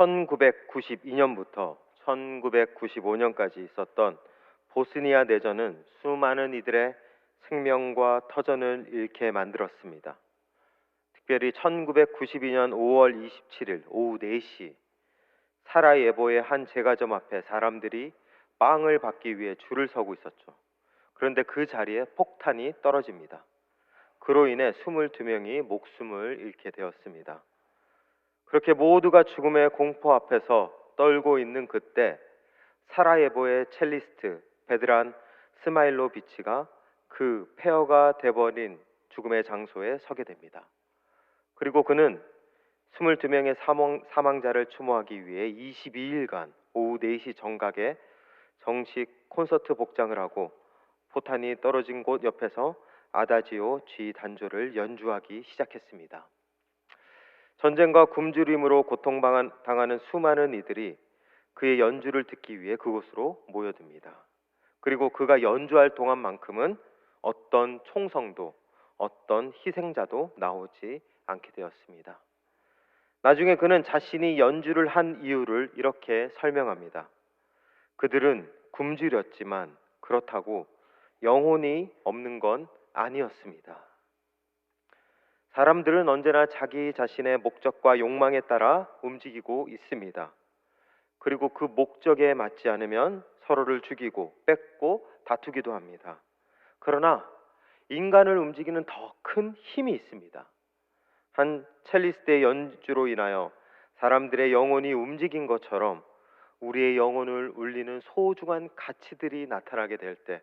1992년부터 1995년까지 있었던 보스니아 내전은 수많은 이들의 생명과 터전을 잃게 만들었습니다. 특별히 1992년 5월 27일 오후 4시 사라예보의 한 제과점 앞에 사람들이 빵을 받기 위해 줄을 서고 있었죠. 그런데 그 자리에 폭탄이 떨어집니다. 그로 인해 22명이 목숨을 잃게 되었습니다. 그렇게 모두가 죽음의 공포 앞에서 떨고 있는 그때 사라예보의 첼리스트 베드란 스마일로비치가 그 폐허가 돼버린 죽음의 장소에 서게 됩니다. 그리고 그는 22명의 사망자를 추모하기 위해 22일간 오후 4시 정각에 정식 콘서트 복장을 하고 포탄이 떨어진 곳 옆에서 아다지오 G 단조를 연주하기 시작했습니다. 전쟁과 굶주림으로 고통당하는 수많은 이들이 그의 연주를 듣기 위해 그곳으로 모여듭니다. 그리고 그가 연주할 동안만큼은 어떤 총성도 어떤 희생자도 나오지 않게 되었습니다. 나중에 그는 자신이 연주를 한 이유를 이렇게 설명합니다. 그들은 굶주렸지만 그렇다고 영혼이 없는 건 아니었습니다. 사람들은 언제나 자기 자신의 목적과 욕망에 따라 움직이고 있습니다. 그리고 그 목적에 맞지 않으면 서로를 죽이고 뺏고 다투기도 합니다. 그러나 인간을 움직이는 더 큰 힘이 있습니다. 한 첼리스트의 연주로 인하여 사람들의 영혼이 움직인 것처럼 우리의 영혼을 울리는 소중한 가치들이 나타나게 될 때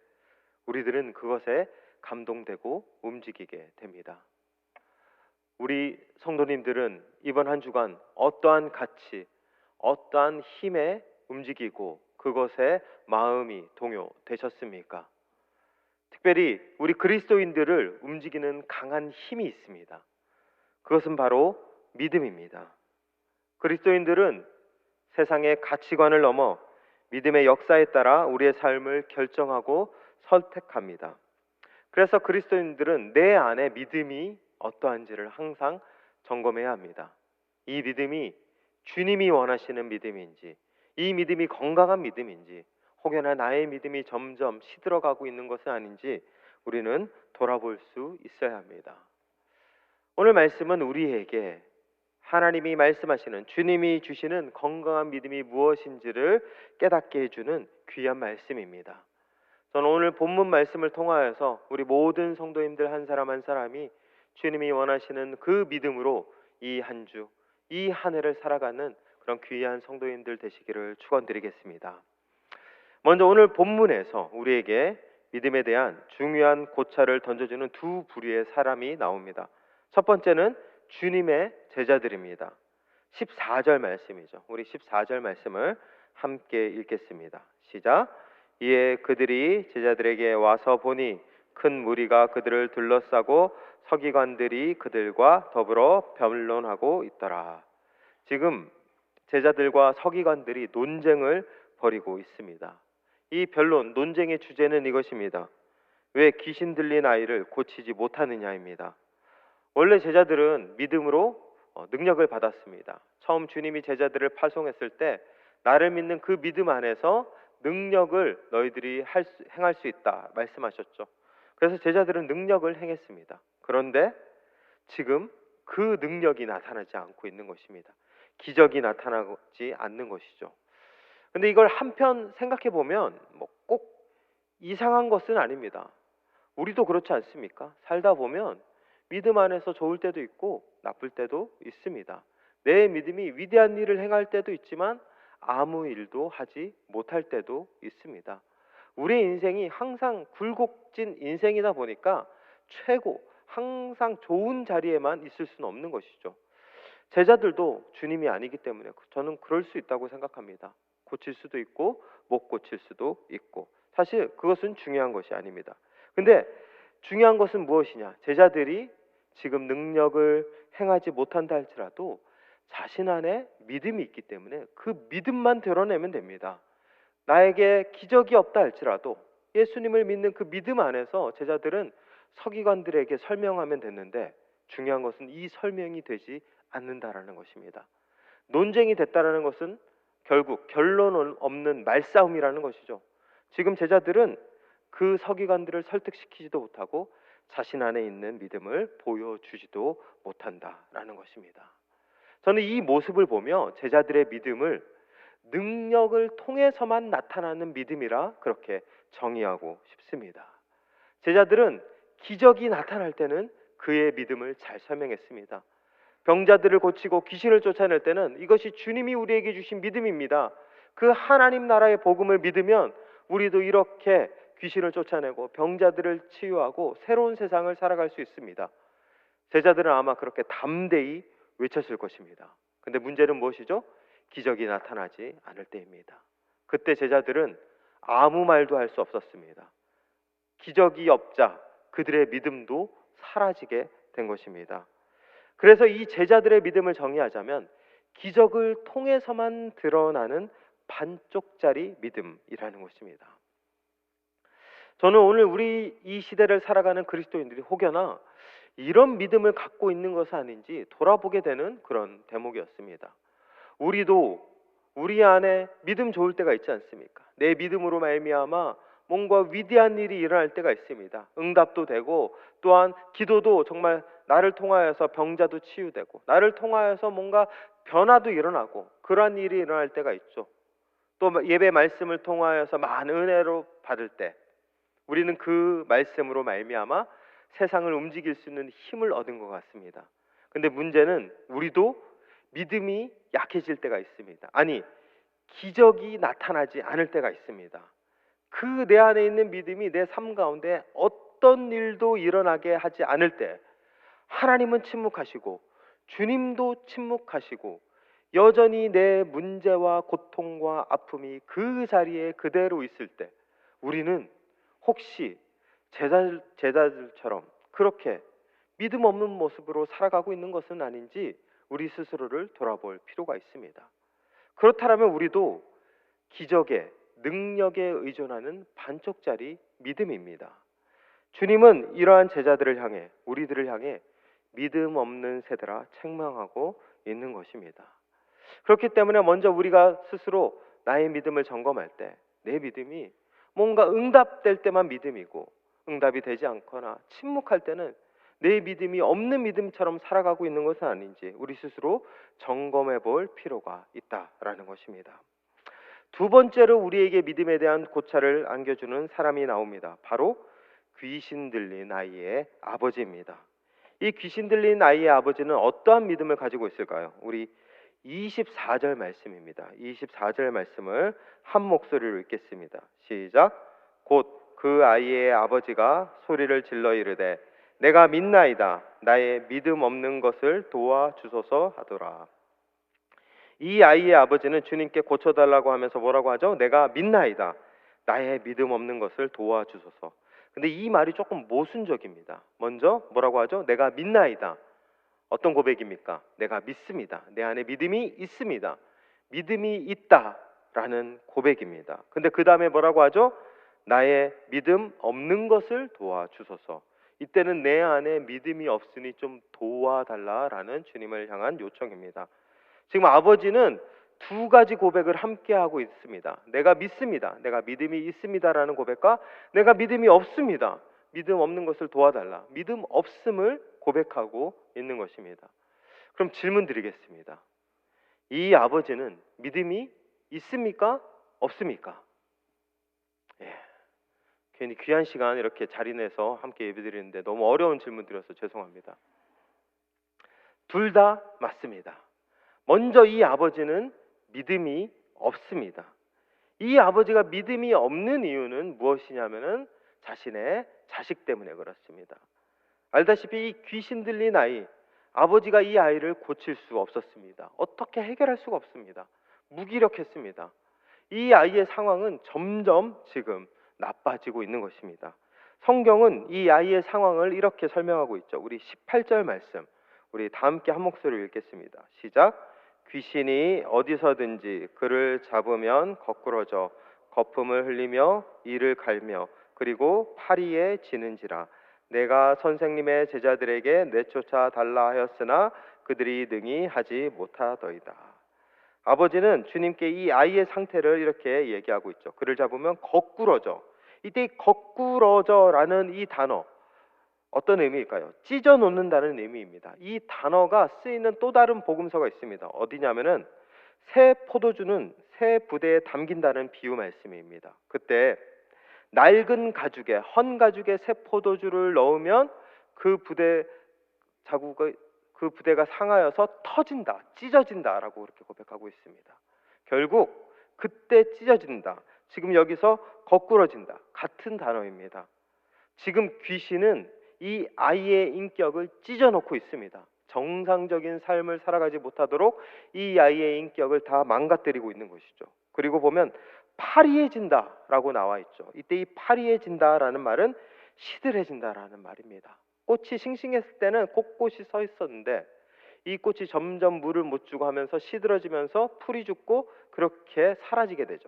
우리들은 그것에 감동되고 움직이게 됩니다. 우리 성도님들은 이번 한 주간 어떠한 가치, 어떠한 힘에 움직이고 그것에 마음이 동요되셨습니까? 특별히 우리 그리스도인들을 움직이는 강한 힘이 있습니다. 그것은 바로 믿음입니다. 그리스도인들은 세상의 가치관을 넘어 믿음의 역사에 따라 우리의 삶을 결정하고 선택합니다. 그래서 그리스도인들은 내 안에 믿음이 어떠한지를 항상 점검해야 합니다. 이 믿음이 주님이 원하시는 믿음인지, 이 믿음이 건강한 믿음인지, 혹여나 나의 믿음이 점점 시들어가고 있는 것은 아닌지 우리는 돌아볼 수 있어야 합니다. 오늘 말씀은 우리에게 하나님이 말씀하시는, 주님이 주시는 건강한 믿음이 무엇인지를 깨닫게 해주는 귀한 말씀입니다. 저는 오늘 본문 말씀을 통하여서 우리 모든 성도님들 한 사람 한 사람이 주님이 원하시는 그 믿음으로 이 한 주, 이 한 해를 살아가는 그런 귀한 성도님들 되시기를 축원드리겠습니다. 먼저 오늘 본문에서 우리에게 믿음에 대한 중요한 고찰을 던져주는 두 부류의 사람이 나옵니다. 첫 번째는 주님의 제자들입니다. 14절 말씀이죠. 우리 14절 말씀을 함께 읽겠습니다. 시작. 이에 그들이 제자들에게 와서 보니 큰 무리가 그들을 둘러싸고 서기관들이 그들과 더불어 변론하고 있더라. 지금 제자들과 서기관들이 논쟁을 벌이고 있습니다. 이 변론, 논쟁의 주제는 이것입니다. 왜 귀신 들린 아이를 고치지 못하느냐입니다. 원래 제자들은 믿음으로 능력을 받았습니다. 처음 주님이 제자들을 파송했을 때 나를 믿는 그 믿음 안에서 능력을 너희들이 행할 수 있다 말씀하셨죠. 그래서 제자들은 능력을 행했습니다. 그런데 지금 그 능력이 나타나지 않고 있는 것입니다. 기적이 나타나지 않는 것이죠. 근데 이걸 한편 생각해 보면 꼭 이상한 것은 아닙니다. 우리도 그렇지 않습니까? 살다 보면 믿음 안에서 좋을 때도 있고 나쁠 때도 있습니다. 내 믿음이 위대한 일을 행할 때도 있지만 아무 일도 하지 못할 때도 있습니다. 우리의 인생이 항상 굴곡진 인생이다 보니까 최고, 항상 좋은 자리에만 있을 수는 없는 것이죠. 제자들도 주님이 아니기 때문에 저는 그럴 수 있다고 생각합니다. 고칠 수도 있고 못 고칠 수도 있고, 사실 그것은 중요한 것이 아닙니다. 근데 중요한 것은 무엇이냐? 제자들이 지금 능력을 행하지 못한다 할지라도 자신 안에 믿음이 있기 때문에 그 믿음만 드러내면 됩니다. 나에게 기적이 없다 할지라도 예수님을 믿는 그 믿음 안에서 제자들은 서기관들에게 설명하면 됐는데, 중요한 것은 이 설명이 되지 않는다라는 것입니다. 논쟁이 됐다라는 것은 결국 결론 없는 말싸움이라는 것이죠. 지금 제자들은 그 서기관들을 설득시키지도 못하고 자신 안에 있는 믿음을 보여주지도 못한다라는 것입니다. 저는 이 모습을 보며 제자들의 믿음을 능력을 통해서만 나타나는 믿음이라 그렇게 정의하고 싶습니다. 제자들은 기적이 나타날 때는 그의 믿음을 잘 설명했습니다. 병자들을 고치고 귀신을 쫓아낼 때는 이것이 주님이 우리에게 주신 믿음입니다. 그 하나님 나라의 복음을 믿으면 우리도 이렇게 귀신을 쫓아내고 병자들을 치유하고 새로운 세상을 살아갈 수 있습니다. 제자들은 아마 그렇게 담대히 외쳤을 것입니다. 근데 문제는 무엇이죠? 기적이 나타나지 않을 때입니다. 그때 제자들은 아무 말도 할 수 없었습니다. 기적이 없자 그들의 믿음도 사라지게 된 것입니다. 그래서 이 제자들의 믿음을 정의하자면 기적을 통해서만 드러나는 반쪽짜리 믿음이라는 것입니다. 저는 오늘 우리 이 시대를 살아가는 그리스도인들이 혹여나 이런 믿음을 갖고 있는 것은 아닌지 돌아보게 되는 그런 대목이었습니다. 우리도 우리 안에 믿음 좋을 때가 있지 않습니까? 내 믿음으로 말미암아 뭔가 위대한 일이 일어날 때가 있습니다. 응답도 되고 또한 기도도 정말 나를 통하여서 병자도 치유되고 나를 통하여서 뭔가 변화도 일어나고 그러한 일이 일어날 때가 있죠. 또 예배 말씀을 통하여서 많은 은혜로 받을 때 우리는 그 말씀으로 말미암아 세상을 움직일 수 있는 힘을 얻은 것 같습니다. 근데 문제는 우리도 믿음이 약해질 때가 있습니다. 아니, 기적이 나타나지 않을 때가 있습니다. 그 내 안에 있는 믿음이 내 삶 가운데 어떤 일도 일어나게 하지 않을 때 하나님은 침묵하시고 주님도 침묵하시고 여전히 내 문제와 고통과 아픔이 그 자리에 그대로 있을 때 우리는 혹시 제자들처럼 그렇게 믿음 없는 모습으로 살아가고 있는 것은 아닌지 우리 스스로를 돌아볼 필요가 있습니다. 그렇다면 우리도 기적에 능력에 의존하는 반쪽짜리 믿음입니다. 주님은 이러한 제자들을 향해 우리들을 향해 믿음 없는 세대라 책망하고 있는 것입니다. 그렇기 때문에 먼저 우리가 스스로 나의 믿음을 점검할 때 내 믿음이 뭔가 응답될 때만 믿음이고 응답이 되지 않거나 침묵할 때는 내 믿음이 없는 믿음처럼 살아가고 있는 것은 아닌지 우리 스스로 점검해 볼 필요가 있다라는 것입니다. 두 번째로 우리에게 믿음에 대한 고찰을 안겨주는 사람이 나옵니다. 바로 귀신 들린 아이의 아버지입니다. 이 귀신 들린 아이의 아버지는 어떠한 믿음을 가지고 있을까요? 우리 24절 말씀입니다. 24절 말씀을 한 목소리로 읽겠습니다. 시작. 곧 그 아이의 아버지가 소리를 질러 이르되 내가 믿나이다. 나의 믿음 없는 것을 도와주소서 하더라. 이 아이의 아버지는 주님께 고쳐달라고 하면서 뭐라고 하죠? 내가 믿나이다. 나의 믿음 없는 것을 도와주소서. 근데 이 말이 조금 모순적입니다. 먼저 뭐라고 하죠? 내가 믿나이다. 어떤 고백입니까? 내가 믿습니다. 내 안에 믿음이 있습니다. 믿음이 있다라는 고백입니다. 근데 그 다음에 뭐라고 하죠? 나의 믿음 없는 것을 도와주소서. 이때는 내 안에 믿음이 없으니 좀 도와달라라는 주님을 향한 요청입니다. 지금 아버지는 두 가지 고백을 함께 하고 있습니다. 내가 믿습니다. 내가 믿음이 있습니다라는 고백과 내가 믿음이 없습니다. 믿음 없는 것을 도와달라. 믿음 없음을 고백하고 있는 것입니다. 그럼 질문 드리겠습니다. 이 아버지는 믿음이 있습니까? 없습니까? 예. 괜히 귀한 시간 이렇게 자리 내서 함께 예배드리는데 너무 어려운 질문 드려서 죄송합니다. 둘 다 맞습니다. 먼저 이 아버지는 믿음이 없습니다. 이 아버지가 믿음이 없는 이유는 무엇이냐면은 자신의 자식 때문에 그렇습니다. 알다시피 이 귀신 들린 아이, 아버지가 이 아이를 고칠 수 없었습니다. 어떻게 해결할 수가 없습니다. 무기력했습니다. 이 아이의 상황은 점점 지금 나빠지고 있는 것입니다. 성경은 이 아이의 상황을 이렇게 설명하고 있죠. 우리 18절 말씀, 우리 다 함께 한 목소리로 읽겠습니다. 시작. 귀신이 어디서든지 그를 잡으면 거꾸러져 거품을 흘리며 이를 갈며 그리고 파리에 지는지라. 내가 선생님의 제자들에게 내쫓아 달라 하였으나 그들이 능히 하지 못하더이다. 아버지는 주님께 이 아이의 상태를 이렇게 얘기하고 있죠. 글을 잡으면 거꾸러져. 이때 이 거꾸러져라는 이 단어 어떤 의미일까요? 찢어 놓는다는 의미입니다. 이 단어가 쓰이는 또 다른 복음서가 있습니다. 어디냐면은 새 포도주는 새 부대에 담긴다는 비유 말씀입니다. 그때 낡은 가죽에 헌 가죽에 새 포도주를 넣으면 그 부대 자국의 그 부대가 상하여서 터진다, 찢어진다라고 그렇게 고백하고 있습니다. 결국 그때 찢어진다. 지금 여기서 거꾸러진다. 같은 단어입니다. 지금 귀신은 이 아이의 인격을 찢어놓고 있습니다. 정상적인 삶을 살아가지 못하도록 이 아이의 인격을 다 망가뜨리고 있는 것이죠. 그리고 보면 파리해진다라고 나와 있죠. 이때 이 파리해진다라는 말은 시들해진다라는 말입니다. 꽃이 싱싱했을 때는 곳곳이 서 있었는데 이 꽃이 점점 물을 못 주고 하면서 시들어지면서 풀이 죽고 그렇게 사라지게 되죠.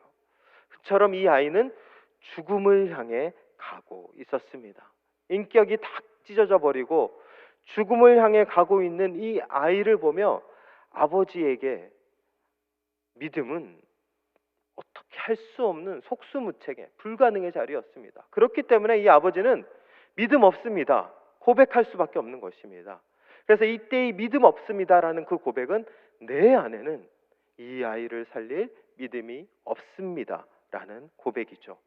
그처럼 이 아이는 죽음을 향해 가고 있었습니다. 인격이 다 찢어져 버리고 죽음을 향해 가고 있는 이 아이를 보며 아버지에게 믿음은 어떻게 할 수 없는 속수무책의 불가능의 자리였습니다. 그렇기 때문에 이 아버지는 믿음 없습니다. 고백할 수밖에 없는 것입니다. 그래서 이때의 믿음 없습니다라는 그 고백은 내 안에는 이 아이를 살릴 믿음이 없습니다라는 고백이죠.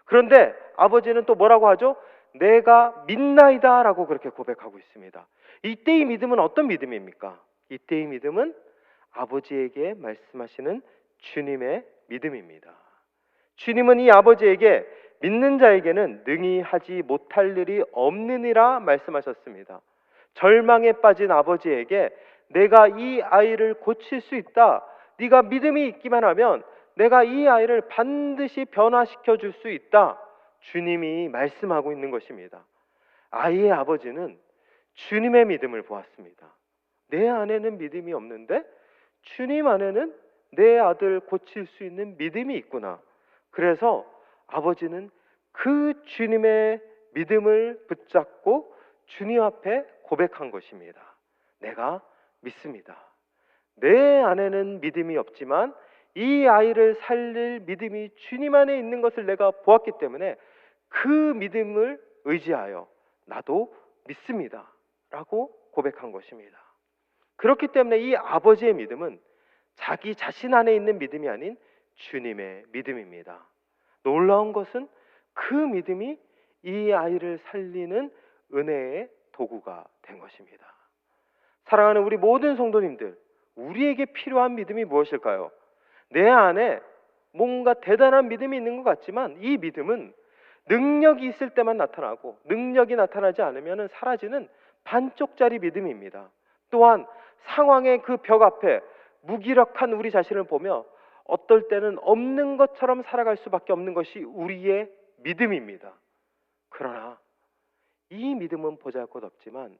그런데 아버지는 또 뭐라고 하죠? 내가 믿나이다라고 그렇게 고백하고 있습니다. 이때의 믿음은 어떤 믿음입니까? 이때의 믿음은 아버지에게 말씀하시는 주님의 믿음입니다. 주님은 이 아버지에게 믿는 자에게는 능히 하지 못할 일이 없느니라 말씀하셨습니다. 절망에 빠진 아버지에게 내가 이 아이를 고칠 수 있다. 네가 믿음이 있기만 하면 내가 이 아이를 반드시 변화시켜 줄 수 있다. 주님이 말씀하고 있는 것입니다. 아이의 아버지는 주님의 믿음을 보았습니다. 내 안에는 믿음이 없는데 주님 안에는 내 아들 고칠 수 있는 믿음이 있구나. 그래서 아버지는 그 주님의 믿음을 붙잡고 주님 앞에 고백한 것입니다. 내가 믿습니다. 내 안에는 믿음이 없지만 이 아이를 살릴 믿음이 주님 안에 있는 것을 내가 보았기 때문에 그 믿음을 의지하여 나도 믿습니다 라고 고백한 것입니다. 그렇기 때문에 이 아버지의 믿음은 자기 자신 안에 있는 믿음이 아닌 주님의 믿음입니다. 놀라운 것은 그 믿음이 이 아이를 살리는 은혜의 도구가 된 것입니다. 사랑하는 우리 모든 성도님들, 우리에게 필요한 믿음이 무엇일까요? 내 안에 뭔가 대단한 믿음이 있는 것 같지만 이 믿음은 능력이 있을 때만 나타나고 능력이 나타나지 않으면 사라지는 반쪽짜리 믿음입니다. 또한 상황의 그 벽 앞에 무기력한 우리 자신을 보며 어떨 때는 없는 것처럼 살아갈 수밖에 없는 것이 우리의 믿음입니다. 그러나 이 믿음은 보잘것없지만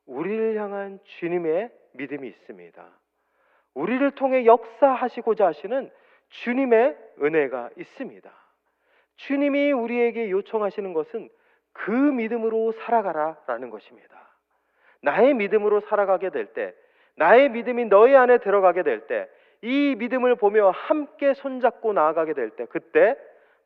우리를 향한 주님의 믿음이 있습니다. 우리를 통해 역사하시고자 하시는 주님의 은혜가 있습니다. 주님이 우리에게 요청하시는 것은 그 믿음으로 살아가라라는 것입니다. 나의 믿음으로 살아가게 될 때, 나의 믿음이 너희 안에 들어가게 될 때, 이 믿음을 보며 함께 손잡고 나아가게 될 때, 그때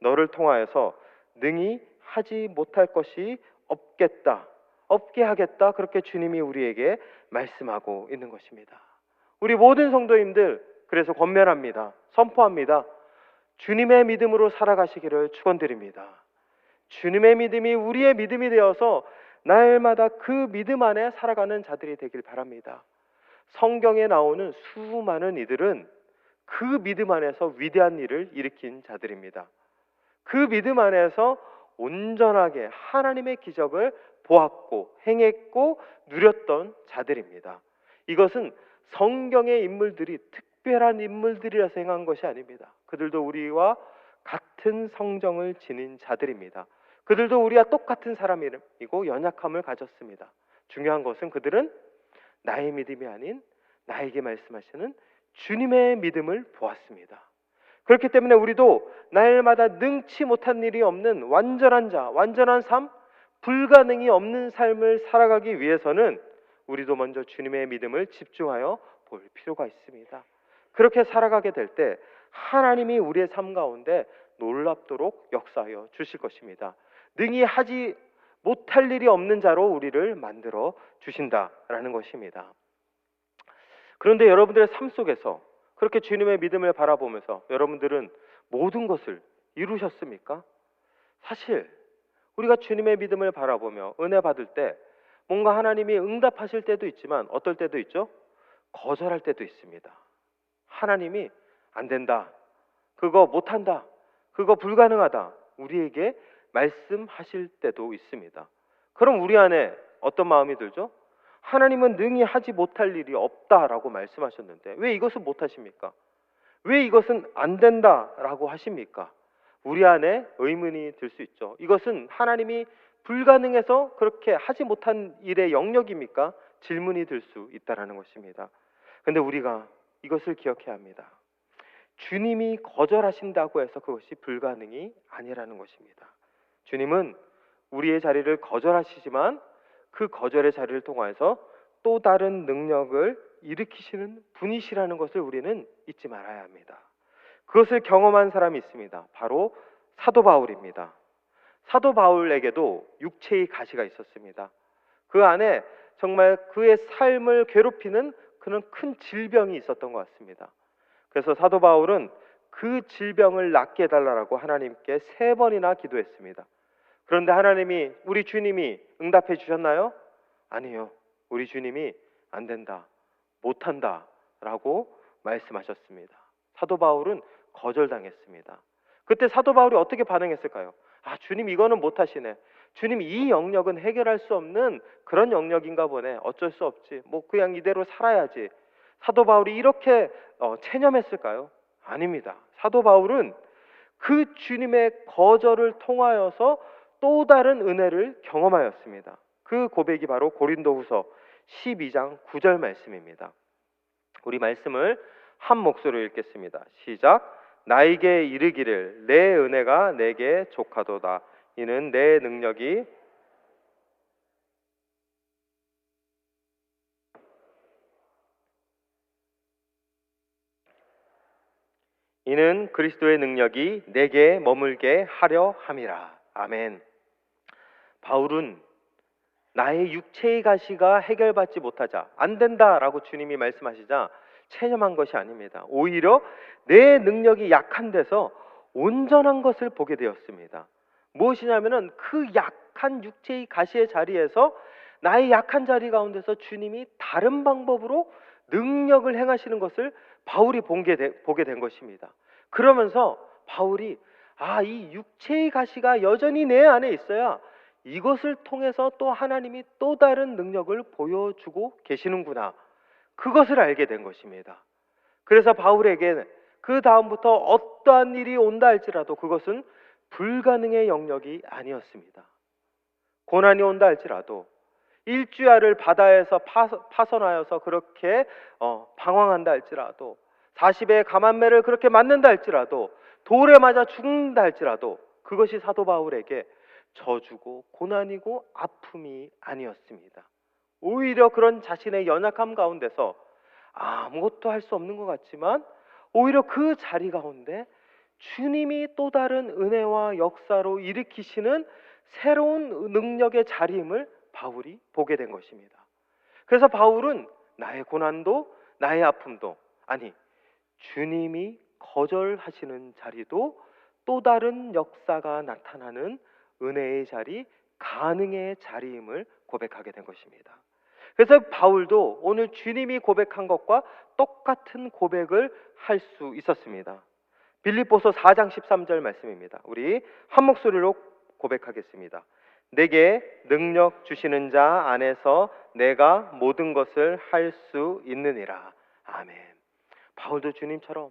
너를 통하여서 능히 하지 못할 것이 없겠다, 없게 하겠다, 그렇게 주님이 우리에게 말씀하고 있는 것입니다. 우리 모든 성도님들, 그래서 권면합니다. 선포합니다. 주님의 믿음으로 살아가시기를 축원드립니다. 주님의 믿음이 우리의 믿음이 되어서 날마다 그 믿음 안에 살아가는 자들이 되길 바랍니다. 성경에 나오는 수많은 이들은 그 믿음 안에서 위대한 일을 일으킨 자들입니다. 그 믿음 안에서 온전하게 하나님의 기적을 보았고 행했고 누렸던 자들입니다. 이것은 성경의 인물들이 특별한 인물들이라서 행한 것이 아닙니다. 그들도 우리와 같은 성정을 지닌 자들입니다. 그들도 우리와 똑같은 사람이고 연약함을 가졌습니다. 중요한 것은 그들은 나의 믿음이 아닌 나에게 말씀하시는 주님의 믿음을 보았습니다. 그렇기 때문에 우리도 날마다 능치 못한 일이 없는 완전한 자, 완전한 삶, 불가능이 없는 삶을 살아가기 위해서는 우리도 먼저 주님의 믿음을 집중하여 볼 필요가 있습니다. 그렇게 살아가게 될 때 하나님이 우리의 삶 가운데 놀랍도록 역사하여 주실 것입니다. 능히 하지 못할 일이 없는 자로 우리를 만들어 주신다라는 것입니다. 그런데 여러분들의 삶 속에서 그렇게 주님의 믿음을 바라보면서 여러분들은 모든 것을 이루셨습니까? 사실 우리가 주님의 믿음을 바라보며 은혜 받을 때 뭔가 하나님이 응답하실 때도 있지만 어떨 때도 있죠? 거절할 때도 있습니다. 하나님이 안 된다, 그거 못한다, 그거 불가능하다, 우리에게 말씀하실 때도 있습니다. 그럼 우리 안에 어떤 마음이 들죠? 하나님은 능히 하지 못할 일이 없다라고 말씀하셨는데 왜 이것은 못하십니까? 왜 이것은 안 된다라고 하십니까? 우리 안에 의문이 들 수 있죠. 이것은 하나님이 불가능해서 그렇게 하지 못한 일의 영역입니까? 질문이 들 수 있다라는 것입니다. 그런데 우리가 이것을 기억해야 합니다. 주님이 거절하신다고 해서 그것이 불가능이 아니라는 것입니다. 주님은 우리의 자리를 거절하시지만 그 거절의 자리를 통하여서 또 다른 능력을 일으키시는 분이시라는 것을 우리는 잊지 말아야 합니다. 그것을 경험한 사람이 있습니다. 바로 사도 바울입니다. 사도 바울에게도 육체의 가시가 있었습니다. 그 안에 정말 그의 삶을 괴롭히는 그런 큰 질병이 있었던 것 같습니다. 그래서 사도 바울은 그 질병을 낫게 해달라고 하나님께 3번이나 기도했습니다. 그런데 하나님이, 우리 주님이 응답해 주셨나요? 아니요. 우리 주님이 안 된다, 못한다 라고 말씀하셨습니다. 사도 바울은 거절당했습니다. 그때 사도 바울이 어떻게 반응했을까요? 아, 주님 이거는 못하시네, 주님 이 영역은 해결할 수 없는 그런 영역인가 보네, 어쩔 수 없지, 뭐 그냥 이대로 살아야지. 사도 바울이 이렇게 체념했을까요? 아닙니다. 사도 바울은 그 주님의 거절을 통하여서 또 다른 은혜를 경험하였습니다. 그 고백이 바로 고린도후서 12장 9절 말씀입니다. 우리 말씀을 한 목소리로 읽겠습니다. 시작. 나에게 이르기를 내 은혜가 내게 족하도다. 이는 내 능력이 이는 그리스도의 능력이 내게 머물게 하려 함이라. 아멘. 바울은 나의 육체의 가시가 해결받지 못하자, 안 된다라고 주님이 말씀하시자 체념한 것이 아닙니다. 오히려 내 능력이 약한 데서 온전한 것을 보게 되었습니다. 무엇이냐면은 그 약한 육체의 가시의 자리에서, 나의 약한 자리 가운데서 주님이 다른 방법으로 능력을 행하시는 것을 바울이 보게 된 것입니다. 그러면서 바울이 이 육체의 가시가 여전히 내 안에 있어야 이것을 통해서 또 하나님이 또 다른 능력을 보여주고 계시는구나, 그것을 알게 된 것입니다. 그래서 바울에게 그 다음부터 어떠한 일이 온다 할지라도 그것은 불가능의 영역이 아니었습니다. 고난이 온다 할지라도, 일주야를 바다에서 파선하여서 그렇게 방황한다 할지라도, 40의 가만매를 그렇게 맞는다 할지라도, 돌에 맞아 죽는다 할지라도 그것이 사도 바울에게 저주고 고난이고 아픔이 아니었습니다. 오히려 그런 자신의 연약함 가운데서 아무것도 할 수 없는 것 같지만 오히려 그 자리 가운데 주님이 또 다른 은혜와 역사로 일으키시는 새로운 능력의 자리임을 바울이 보게 된 것입니다. 그래서 바울은 나의 고난도 나의 아픔도, 아니 주님이 거절하시는 자리도 또 다른 역사가 나타나는 은혜의 자리, 가능의 자리임을 고백하게 된 것입니다. 그래서 바울도 오늘 주님이 고백한 것과 똑같은 고백을 할 수 있었습니다. 빌립보서 4장 13절 말씀입니다. 우리 한 목소리로 고백하겠습니다. 내게 능력 주시는 자 안에서 내가 모든 것을 할 수 있느니라. 아멘. 바울도 주님처럼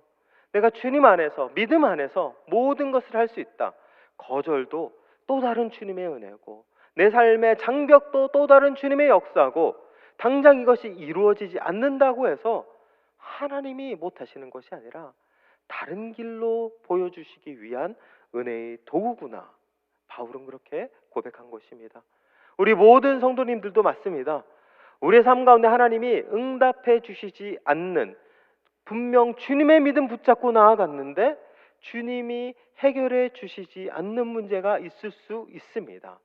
내가 주님 안에서, 믿음 안에서 모든 것을 할 수 있다. 거절도 또 다른 주님의 은혜고, 내 삶의 장벽도 또 다른 주님의 역사고, 당장 이것이 이루어지지 않는다고 해서 하나님이 못하시는 것이 아니라 다른 길로 보여주시기 위한 은혜의 도구구나, 바울은 그렇게 고백한 것입니다. 우리 모든 성도님들도 맞습니다. 우리의 삶 가운데 하나님이 응답해 주시지 않는 분명 주님의 믿음 붙잡고 나아갔는데 주님이 해결해 주시지 않는 문제가 있을 수 있습니다.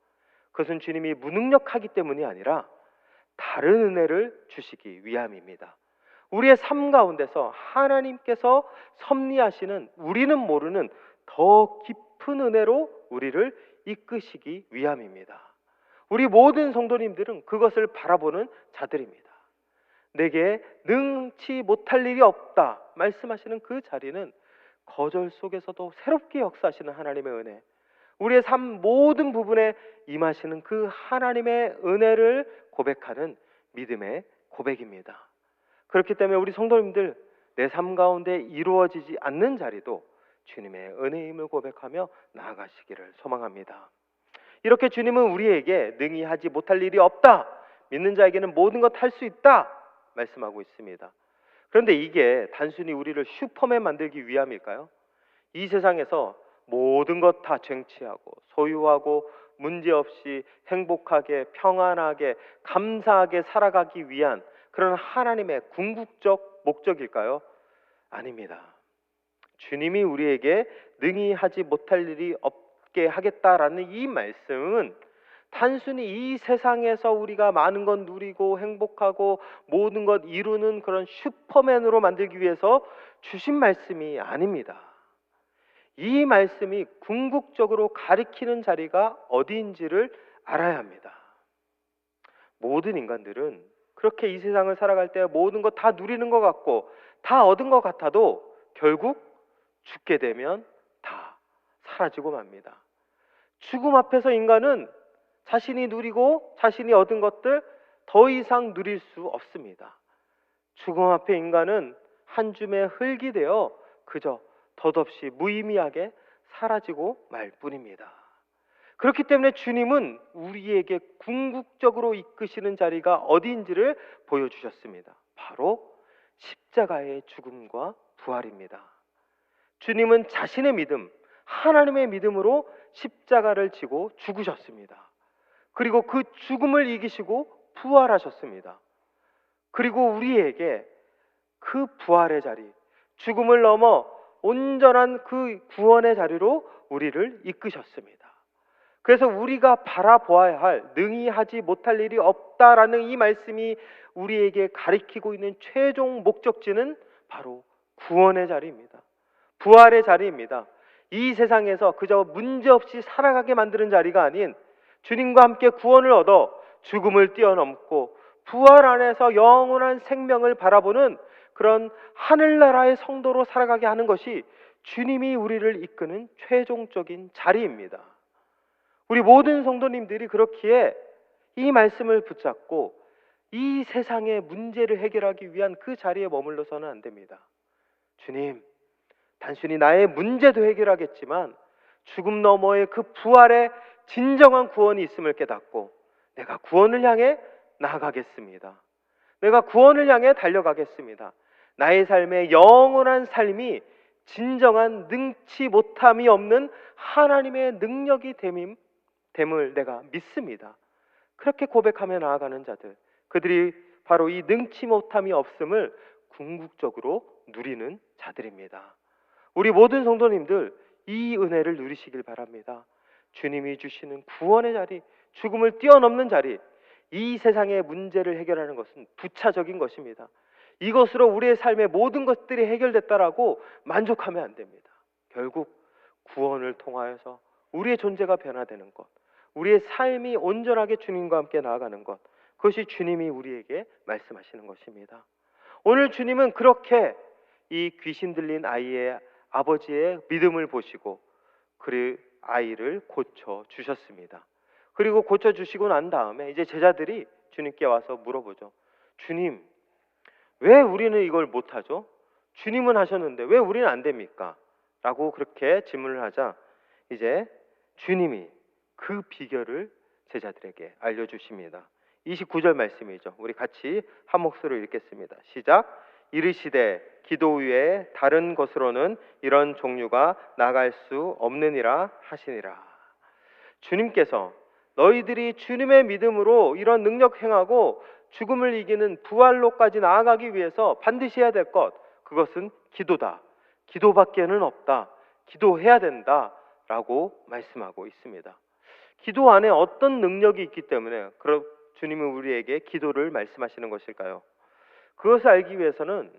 그것은 주님이 무능력하기 때문이 아니라 다른 은혜를 주시기 위함입니다. 우리의 삶 가운데서 하나님께서 섭리하시는 우리는 모르는 더 깊은 은혜로 우리를 이끄시기 위함입니다. 우리 모든 성도님들은 그것을 바라보는 자들입니다. 내게 능치 못할 일이 없다 말씀하시는 그 자리는 거절 속에서도 새롭게 역사하시는 하나님의 은혜, 우리의 삶 모든 부분에 임하시는 그 하나님의 은혜를 고백하는 믿음의 고백입니다. 그렇기 때문에 우리 성도님들, 내 삶 가운데 이루어지지 않는 자리도 주님의 은혜임을 고백하며 나아가시기를 소망합니다. 이렇게 주님은 우리에게 능히 하지 못할 일이 없다, 믿는 자에게는 모든 것 할 수 있다 말씀하고 있습니다. 그런데 이게 단순히 우리를 슈퍼맨 만들기 위함일까요? 이 세상에서 모든 것 다 쟁취하고 소유하고 문제없이 행복하게 평안하게 감사하게 살아가기 위한 그런 하나님의 궁극적 목적일까요? 아닙니다. 주님이 우리에게 능히 하지 못할 일이 없게 하겠다라는 이 말씀은 단순히 이 세상에서 우리가 많은 것 누리고 행복하고 모든 것 이루는 그런 슈퍼맨으로 만들기 위해서 주신 말씀이 아닙니다. 이 말씀이 궁극적으로 가리키는 자리가 어디인지를 알아야 합니다. 모든 인간들은 그렇게 이 세상을 살아갈 때 모든 것 다 누리는 것 같고 다 얻은 것 같아도 결국 죽게 되면 다 사라지고 맙니다. 죽음 앞에서 인간은 자신이 누리고 자신이 얻은 것들 더 이상 누릴 수 없습니다. 죽음 앞에 인간은 한 줌의 흙이 되어 그저 덧없이 무의미하게 사라지고 말 뿐입니다. 그렇기 때문에 주님은 우리에게 궁극적으로 이끄시는 자리가 어디인지를 보여주셨습니다. 바로 십자가의 죽음과 부활입니다. 주님은 자신의 믿음, 하나님의 믿음으로 십자가를 지고 죽으셨습니다. 그리고 그 죽음을 이기시고 부활하셨습니다. 그리고 우리에게 그 부활의 자리, 죽음을 넘어 온전한 그 구원의 자리로 우리를 이끄셨습니다. 그래서 우리가 바라보아야 할 능히 하지 못할 일이 없다라는 이 말씀이 우리에게 가리키고 있는 최종 목적지는 바로 구원의 자리입니다. 부활의 자리입니다. 이 세상에서 그저 문제없이 살아가게 만드는 자리가 아닌 주님과 함께 구원을 얻어 죽음을 뛰어넘고 부활 안에서 영원한 생명을 바라보는 그런 하늘나라의 성도로 살아가게 하는 것이 주님이 우리를 이끄는 최종적인 자리입니다. 우리 모든 성도님들이 그렇기에 이 말씀을 붙잡고 이 세상의 문제를 해결하기 위한 그 자리에 머물러서는 안 됩니다. 주님, 단순히 나의 문제도 해결하겠지만 죽음 너머의 그 부활의 진정한 구원이 있음을 깨닫고 내가 구원을 향해 나아가겠습니다. 내가 구원을 향해 달려가겠습니다. 나의 삶의 영원한 삶이 진정한 능치 못함이 없는 하나님의 능력이 됨을 내가 믿습니다. 그렇게 고백하며 나아가는 자들, 그들이 바로 이 능치 못함이 없음을 궁극적으로 누리는 자들입니다. 우리 모든 성도님들 이 은혜를 누리시길 바랍니다. 주님이 주시는 구원의 자리, 죽음을 뛰어넘는 자리, 이 세상의 문제를 해결하는 것은 부차적인 것입니다. 이것으로 우리의 삶의 모든 것들이 해결됐다라고 만족하면 안 됩니다. 결국 구원을 통하여서 우리의 존재가 변화되는 것, 우리의 삶이 온전하게 주님과 함께 나아가는 것, 그것이 주님이 우리에게 말씀하시는 것입니다. 오늘 주님은 그렇게 이 귀신 들린 아이의 아버지의 믿음을 보시고 그 아이를 고쳐 주셨습니다. 그리고 고쳐 주시고 난 다음에 이제 제자들이 주님께 와서 물어보죠. 주님, 왜 우리는 이걸 못하죠? 주님은 하셨는데 왜 우리는 안 됩니까? 라고 그렇게 질문을 하자 이제 주님이 그 비결을 제자들에게 알려주십니다. 29절 말씀이죠. 우리 같이 한 목소리로 읽겠습니다. 시작. 이르시되 기도 외에 다른 것으로는 이런 종류가 나갈 수 없느니라 하시니라. 주님께서 너희들이 주님의 믿음으로 이런 능력 행하고 죽음을 이기는 부활로까지 나아가기 위해서 반드시 해야 될 것, 그것은 기도다. 기도밖에는 없다. 기도해야 된다. 라고 말씀하고 있습니다. 기도 안에 어떤 능력이 있기 때문에 주님은 우리에게 기도를 말씀하시는 것일까요? 그것을 알기 위해서는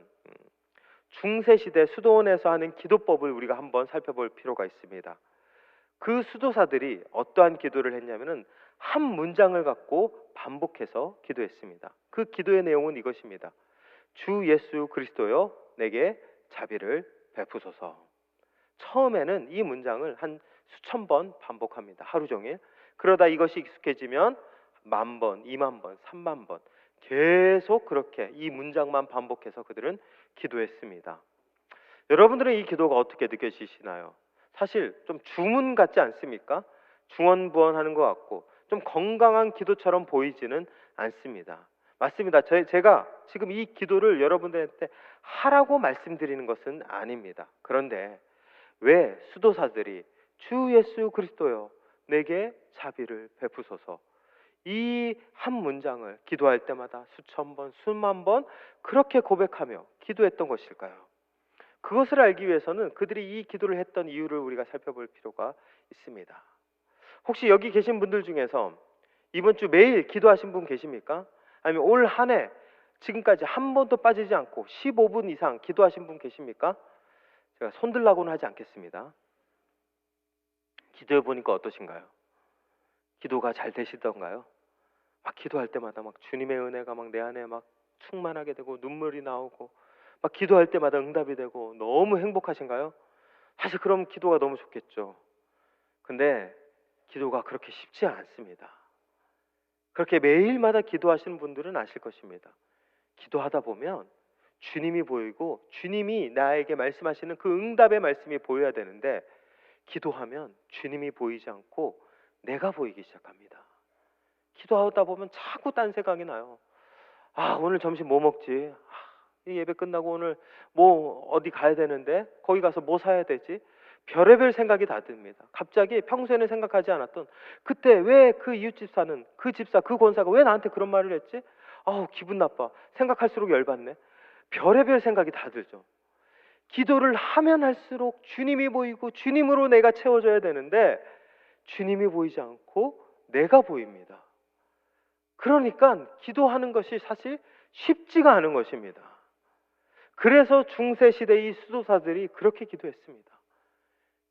중세시대 수도원에서 하는 기도법을 우리가 한번 살펴볼 필요가 있습니다. 그 수도사들이 어떠한 기도를 했냐면은 한 문장을 갖고 반복해서 기도했습니다. 그 기도의 내용은 이것입니다. 주 예수 그리스도여 내게 자비를 베푸소서. 처음에는 이 문장을 한 수천 번 반복합니다. 하루 종일. 그러다 이것이 익숙해지면 10,000번, 20,000번, 30,000번 계속 그렇게 이 문장만 반복해서 그들은 기도했습니다. 여러분들은 이 기도가 어떻게 느껴지시나요? 사실 좀 주문 같지 않습니까? 중언부언하는 것 같고 좀 건강한 기도처럼 보이지는 않습니다. 맞습니다. 제가 지금 이 기도를 여러분들한테 하라고 말씀드리는 것은 아닙니다. 그런데 왜 수도사들이 주 예수 그리스도여 내게 자비를 베푸소서 이 한 문장을 기도할 때마다 수천 번, 수만 번 그렇게 고백하며 기도했던 것일까요? 그것을 알기 위해서는 그들이 이 기도를 했던 이유를 우리가 살펴볼 필요가 있습니다. 혹시 여기 계신 분들 중에서 이번 주 매일 기도하신 분 계십니까? 아니면 올 한 해 지금까지 한 번도 빠지지 않고 15분 이상 기도하신 분 계십니까? 제가 손들라고는 하지 않겠습니다. 기도해 보니까 어떠신가요? 기도가 잘 되시던가요? 막 기도할 때마다 막 주님의 은혜가 막 내 안에 막 충만하게 되고 눈물이 나오고 막 기도할 때마다 응답이 되고 너무 행복하신가요? 사실 그럼 기도가 너무 좋겠죠. 근데 기도가 그렇게 쉽지 않습니다. 그렇게 매일마다 기도하시는 분들은 아실 것입니다. 기도하다 보면 주님이 보이고 주님이 나에게 말씀하시는 그 응답의 말씀이 보여야 되는데 기도하면 주님이 보이지 않고 내가 보이기 시작합니다. 기도하다 보면 자꾸 딴 생각이 나요. 오늘 점심 뭐 먹지? 이 예배 끝나고 오늘 뭐 어디 가야 되는데 거기 가서 뭐 사야 되지? 별의별 생각이 다 듭니다. 갑자기 평소에는 생각하지 않았던 그때 왜 그 이웃집사는 그 집사 그 권사가 왜 나한테 그런 말을 했지? 기분 나빠. 생각할수록 열받네. 별의별 생각이 다 들죠. 기도를 하면 할수록 주님이 보이고 주님으로 내가 채워져야 되는데 주님이 보이지 않고 내가 보입니다. 그러니까 기도하는 것이 사실 쉽지가 않은 것입니다. 그래서 중세시대 이 수도사들이 그렇게 기도했습니다.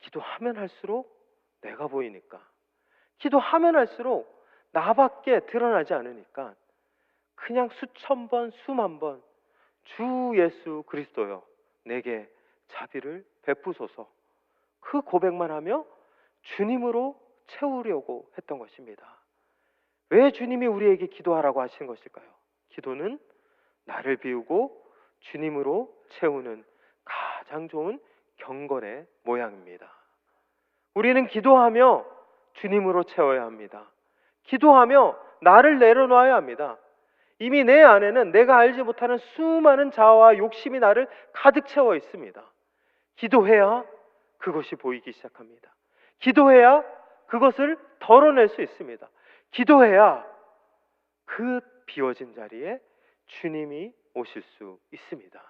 기도하면 할수록 내가 보이니까, 기도하면 할수록 나밖에 드러나지 않으니까 그냥 수천 번, 수만 번 주 예수 그리스도여 내게 자비를 베푸소서 그 고백만 하며 주님으로 채우려고 했던 것입니다. 왜 주님이 우리에게 기도하라고 하시는 것일까요? 기도는 나를 비우고 주님으로 채우는 가장 좋은 경건의 모양입니다. 우리는 기도하며 주님으로 채워야 합니다. 기도하며 나를 내려놔야 합니다. 이미 내 안에는 내가 알지 못하는 수많은 자아와 욕심이 나를 가득 채워 있습니다. 기도해야 그것이 보이기 시작합니다. 기도해야 그것을 덜어낼 수 있습니다. 기도해야 그 비워진 자리에 주님이 오실 수 있습니다.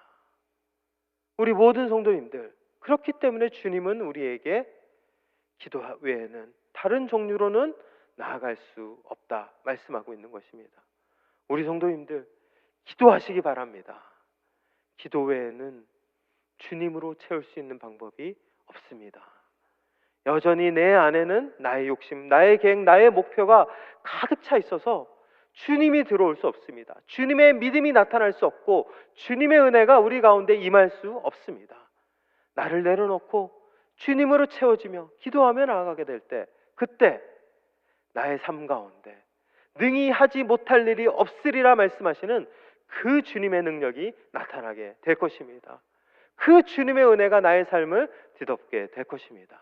우리 모든 성도님들, 그렇기 때문에 주님은 우리에게 기도 외에는 다른 종류로는 나아갈 수 없다 말씀하고 있는 것입니다. 우리 성도님들 기도하시기 바랍니다. 기도 외에는 주님으로 채울 수 있는 방법이 없습니다. 여전히 내 안에는 나의 욕심, 나의 계획, 나의 목표가 가득 차 있어서 주님이 들어올 수 없습니다. 주님의 믿음이 나타날 수 없고 주님의 은혜가 우리 가운데 임할 수 없습니다. 나를 내려놓고 주님으로 채워지며 기도하며 나아가게 될 때, 그때 나의 삶 가운데 능히 하지 못할 일이 없으리라 말씀하시는 그 주님의 능력이 나타나게 될 것입니다. 그 주님의 은혜가 나의 삶을 뒤덮게 될 것입니다.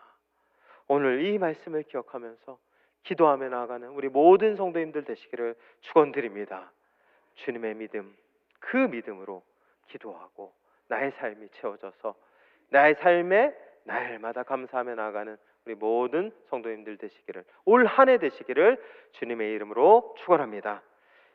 오늘 이 말씀을 기억하면서 기도하며 나아가는 우리 모든 성도님들 되시기를 축원드립니다. 주님의 믿음, 그 믿음으로 기도하고 나의 삶이 채워져서 나의 삶에 날마다 감사하며 나아가는 우리 모든 성도님들 되시기를, 올 한 해 되시기를 주님의 이름으로 축원합니다.